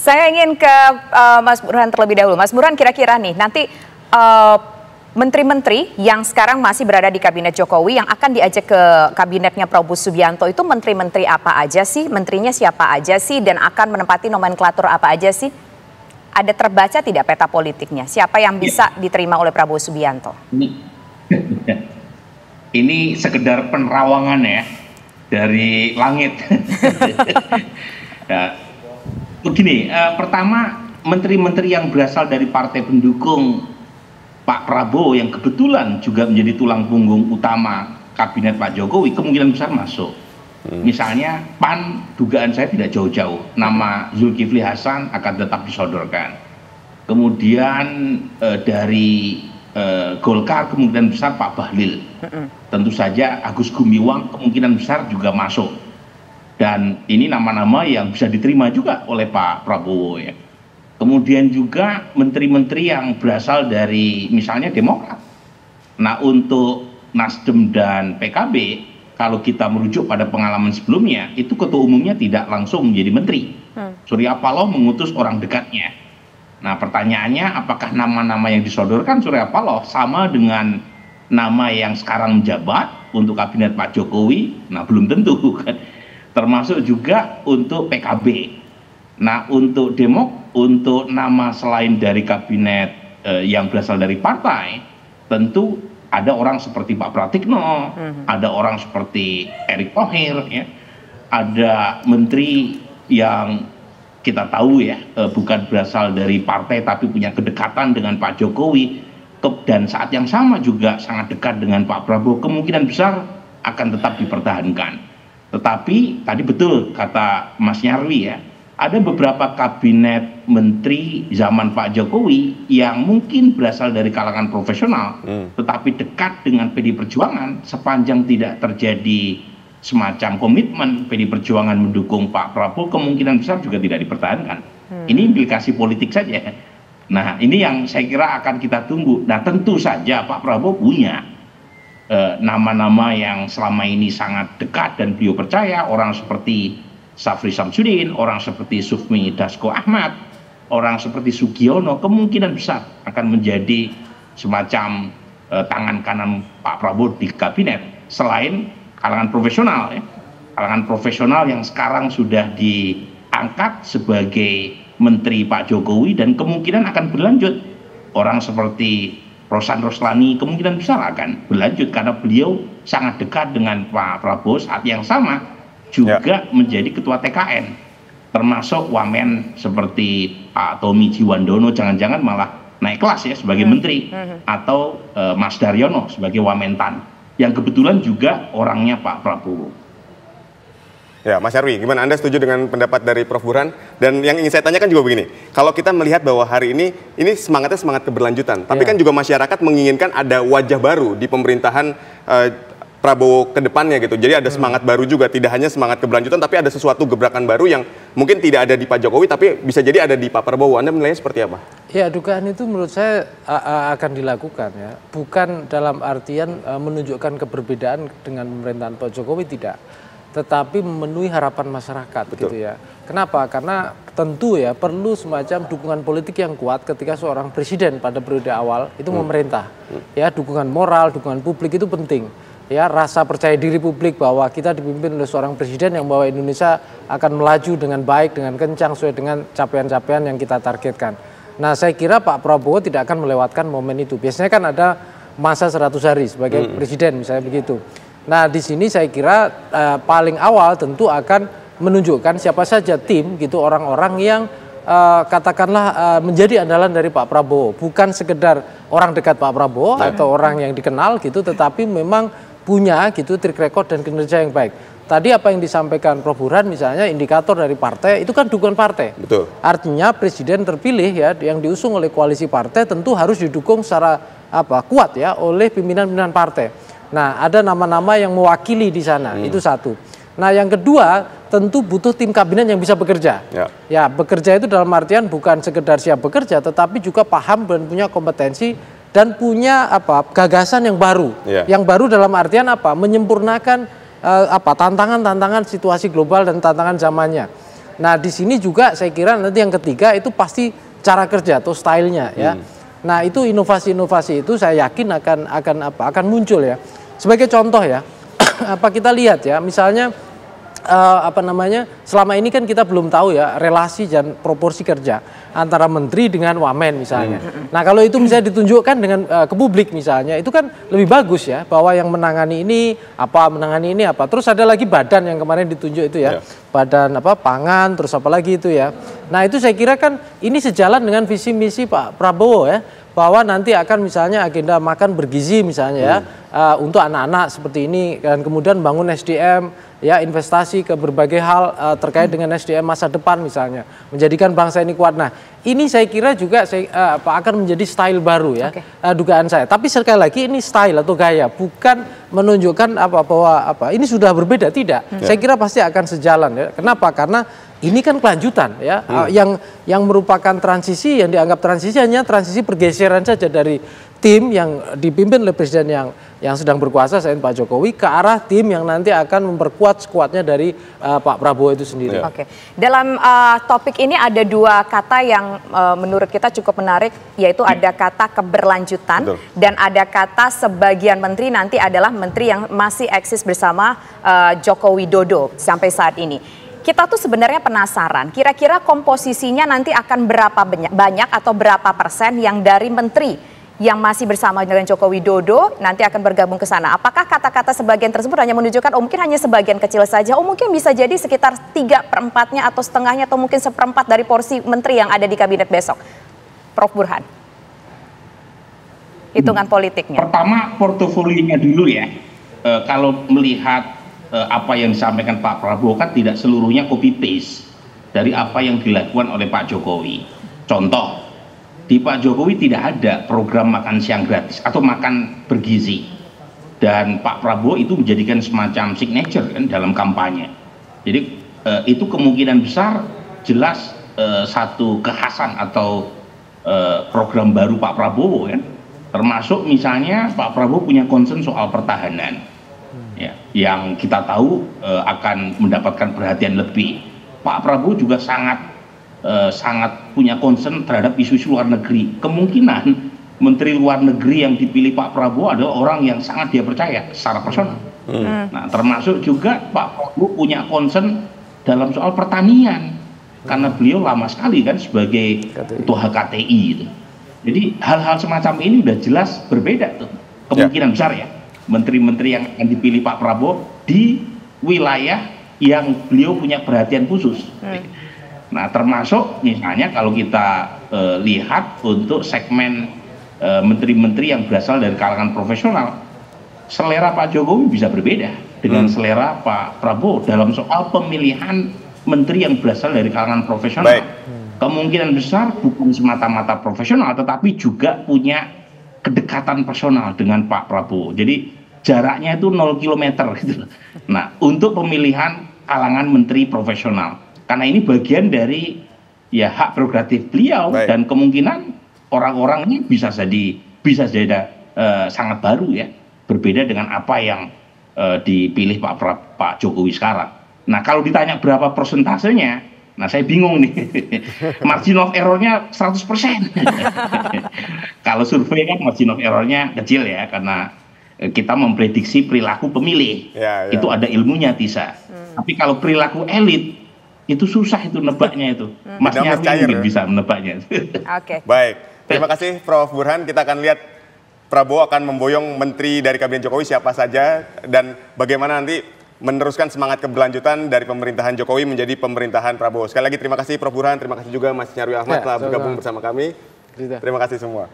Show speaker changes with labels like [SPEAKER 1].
[SPEAKER 1] Saya ingin ke Mas Burhan terlebih dahulu. Mas Burhan, kira-kira nih nanti menteri-menteri yang sekarang masih berada di kabinet Jokowi yang akan diajak ke kabinetnya Prabowo Subianto itu menteri-menteri apa aja sih? Menterinya siapa aja sih? Dan akan menempati nomenklatur apa aja sih? Ada terbaca tidak peta politiknya? Siapa yang bisa diterima oleh Prabowo Subianto?
[SPEAKER 2] Ini sekedar penerawangan ya dari langit. Begini, pertama menteri-menteri yang berasal dari partai pendukung Pak Prabowo yang kebetulan juga menjadi tulang punggung utama kabinet Pak Jokowi kemungkinan besar masuk. Misalnya PAN, dugaan saya tidak jauh-jauh, nama Zulkifli Hasan akan tetap disodorkan. Kemudian dari Golkar kemungkinan besar Pak Bahlil. Tentu saja Agus Gumiwang kemungkinan besar juga masuk. Dan ini nama-nama yang bisa diterima juga oleh Pak Prabowo ya. Kemudian juga menteri-menteri yang berasal dari misalnya Demokrat. Nah untuk Nasdem dan PKB, kalau kita merujuk pada pengalaman sebelumnya, itu ketua umumnya tidak langsung menjadi menteri. Surya Paloh mengutus orang dekatnya. Nah pertanyaannya apakah nama-nama yang disodorkan Surya Paloh sama dengan nama yang sekarang menjabat untuk kabinet Pak Jokowi? Nah belum tentu kan. Termasuk juga untuk PKB. Nah untuk untuk nama selain dari kabinet yang berasal dari partai, tentu ada orang seperti Pak Pratikno, ada orang seperti Erick Thohir, ya, ada menteri yang kita tahu ya bukan berasal dari partai tapi punya kedekatan dengan Pak Jokowi, dan saat yang sama juga sangat dekat dengan Pak Prabowo, kemungkinan besar akan tetap dipertahankan. Tetapi tadi betul kata Mas Nyarwi ya, ada beberapa kabinet menteri zaman Pak Jokowi yang mungkin berasal dari kalangan profesional, tetapi dekat dengan PD Perjuangan sepanjang tidak terjadi semacam komitmen PD Perjuangan mendukung Pak Prabowo, kemungkinan besar juga tidak dipertahankan. Ini implikasi politik saja. Nah ini yang saya kira akan kita tunggu. Nah tentu saja Pak Prabowo punya nama-nama yang selama ini sangat dekat dan beliau percaya, orang seperti Syafri Samsudin, orang seperti Sufmi Dasko Ahmad, orang seperti Sugiono kemungkinan besar akan menjadi semacam tangan kanan Pak Prabowo di kabinet, selain kalangan profesional ya. Kalangan profesional yang sekarang sudah diangkat sebagai menteri Pak Jokowi dan kemungkinan akan berlanjut. Orang seperti Rosan Roslani kemungkinan besar akan berlanjut karena beliau sangat dekat dengan Pak Prabowo, saat yang sama juga menjadi ketua TKN, termasuk wamen seperti Pak Tommy Jiwandono jangan-jangan malah naik kelas ya sebagai menteri, atau Mas Daryono sebagai wamentan yang kebetulan juga orangnya Pak Prabowo.
[SPEAKER 3] Ya, Mas Nyarwi, gimana Anda setuju dengan pendapat dari Prof. Burhan? Dan yang ingin saya tanyakan juga begini, kalau kita melihat bahwa hari ini semangatnya semangat keberlanjutan, tapi kan juga masyarakat menginginkan ada wajah baru di pemerintahan Prabowo ke depannya gitu. Jadi ada semangat baru juga, tidak hanya semangat keberlanjutan, tapi ada sesuatu gebrakan baru yang mungkin tidak ada di Pak Jokowi, tapi bisa jadi ada di Pak Prabowo. Anda menilainya seperti apa?
[SPEAKER 4] Ya, dugaan itu menurut saya akan dilakukan ya, bukan dalam artian menunjukkan keberbedaan dengan pemerintahan Pak Jokowi, tidak. Tetapi memenuhi harapan masyarakat. Betul. Gitu ya. Kenapa? Karena tentu ya perlu semacam dukungan politik yang kuat ketika seorang presiden pada periode awal itu memerintah. Ya, dukungan moral, dukungan publik itu penting. Ya, rasa percaya diri publik bahwa kita dipimpin oleh seorang presiden yang membawa Indonesia akan melaju dengan baik, dengan kencang sesuai dengan capaian-capaian yang kita targetkan. Nah, saya kira Pak Prabowo tidak akan melewatkan momen itu. Biasanya kan ada masa 100 hari sebagai presiden misalnya begitu. Nah di sini saya kira paling awal tentu akan menunjukkan siapa saja tim gitu, orang-orang yang katakanlah menjadi andalan dari Pak Prabowo, bukan sekedar orang dekat Pak Prabowo atau orang yang dikenal gitu, tetapi memang punya gitu track record dan kinerja yang baik. Tadi apa yang disampaikan Prof. Burhan misalnya indikator dari partai itu kan dukungan partai. Betul. Artinya presiden terpilih ya yang diusung oleh koalisi partai tentu harus didukung secara kuat ya oleh pimpinan-pimpinan partai. Nah, ada nama-nama yang mewakili di sana, itu satu. Nah, yang kedua, tentu butuh tim kabinet yang bisa bekerja. Ya, bekerja itu dalam artian bukan sekedar siap bekerja, tetapi juga paham dan punya kompetensi dan punya gagasan yang baru. Yang baru dalam artian menyempurnakan tantangan-tantangan situasi global dan tantangan zamannya. Nah di sini juga saya kira nanti yang ketiga itu pasti cara kerja atau stylenya ya. Nah itu inovasi-inovasi itu saya yakin akan muncul ya. Sebagai contoh ya, apa kita lihat ya, misalnya selama ini kan kita belum tahu ya relasi dan proporsi kerja antara menteri dengan wamen misalnya. Nah kalau itu misalnya ditunjukkan dengan ke publik misalnya, itu kan lebih bagus ya, bahwa yang menangani ini apa. Terus ada lagi badan yang kemarin ditunjuk itu ya, badan pangan, terus apa lagi itu ya. Nah itu saya kira kan ini sejalan dengan visi misi Pak Prabowo ya, bahwa nanti akan misalnya agenda makan bergizi misalnya ya, untuk anak-anak seperti ini, dan kemudian bangun SDM ya, investasi ke berbagai hal terkait dengan SDM masa depan misalnya, menjadikan bangsa ini kuat. Nah ini saya kira juga akan menjadi style baru ya, dugaan saya. Tapi sekali lagi ini style atau gaya, bukan menunjukkan bahwa ini sudah berbeda, tidak. Saya kira pasti akan sejalan ya. Kenapa? Karena ini kan kelanjutan ya, yang merupakan transisi, yang dianggap transisi hanya transisi pergeseran saja dari tim yang dipimpin oleh presiden yang sedang berkuasa saat ini Pak Jokowi ke arah tim yang nanti akan memperkuat skuadnya dari Pak Prabowo itu sendiri.
[SPEAKER 1] Oke, dalam topik ini ada dua kata yang menurut kita cukup menarik, yaitu ada kata keberlanjutan dan ada kata sebagian menteri nanti adalah menteri yang masih eksis bersama Joko Widodo sampai saat ini. Kita tuh sebenarnya penasaran, kira-kira komposisinya nanti akan berapa banyak atau berapa persen yang dari menteri yang masih bersama dengan Joko Widodo nanti akan bergabung ke sana. Apakah kata-kata sebagian tersebut hanya menunjukkan mungkin hanya sebagian kecil saja, mungkin bisa jadi sekitar 3/4-nya atau setengahnya atau mungkin 1/4 dari porsi menteri yang ada di kabinet besok? Prof. Burhan, hitungan politiknya.
[SPEAKER 2] Pertama portofolionya dulu ya. Kalau melihat apa yang disampaikan Pak Prabowo kan tidak seluruhnya copy paste dari apa yang dilakukan oleh Pak Jokowi. Contoh, di Pak Jokowi tidak ada program makan siang gratis atau makan bergizi, dan Pak Prabowo itu menjadikan semacam signature kan dalam kampanye. Jadi itu kemungkinan besar jelas satu kekhasan atau program baru Pak Prabowo kan, termasuk misalnya Pak Prabowo punya concern soal pertahanan ya, yang kita tahu akan mendapatkan perhatian lebih. Pak Prabowo juga sangat punya concern terhadap isu-isu luar negeri. Kemungkinan menteri luar negeri yang dipilih Pak Prabowo adalah orang yang sangat dia percaya secara personal. Nah, termasuk juga Pak Prabowo punya concern dalam soal pertanian, karena beliau lama sekali kan sebagai ketua HKTI itu. Jadi hal-hal semacam ini udah jelas berbeda tuh. Kemungkinan besar ya, menteri-menteri yang akan dipilih Pak Prabowo di wilayah yang beliau punya perhatian khusus. Nah, termasuk misalnya kalau kita lihat untuk segmen menteri-menteri yang berasal dari kalangan profesional, selera Pak Jokowi bisa berbeda dengan selera Pak Prabowo dalam soal pemilihan menteri yang berasal dari kalangan profesional. Kemungkinan besar bukan semata-mata profesional, tetapi juga punya kedekatan personal dengan Pak Prabowo. Jadi jaraknya itu 0 km gitu. Nah, untuk pemilihan kalangan menteri profesional, karena ini bagian dari ya hak prerogatif beliau. Dan kemungkinan orang-orangnya bisa jadi sangat baru ya, berbeda dengan apa yang dipilih Pak Jokowi sekarang. Nah, kalau ditanya berapa persentasenya, nah saya bingung nih. Margin of error-nya 100%. Kalau survei kan margin of error-nya kecil ya, karena kita memprediksi perilaku pemilih. Itu ada ilmunya, Tisa. Tapi kalau perilaku elit itu susah itu nebaknya itu. Mas Nyarwi mungkin bisa menebaknya.
[SPEAKER 3] Baik, terima kasih Prof. Burhan. Kita akan lihat Prabowo akan memboyong menteri dari kabinet Jokowi siapa saja, dan bagaimana nanti meneruskan semangat keberlanjutan dari pemerintahan Jokowi menjadi pemerintahan Prabowo. Sekali lagi terima kasih Prof. Burhan, terima kasih juga Mas Nyarwi Ahmad telah bergabung bersama kami. Terima kasih semua.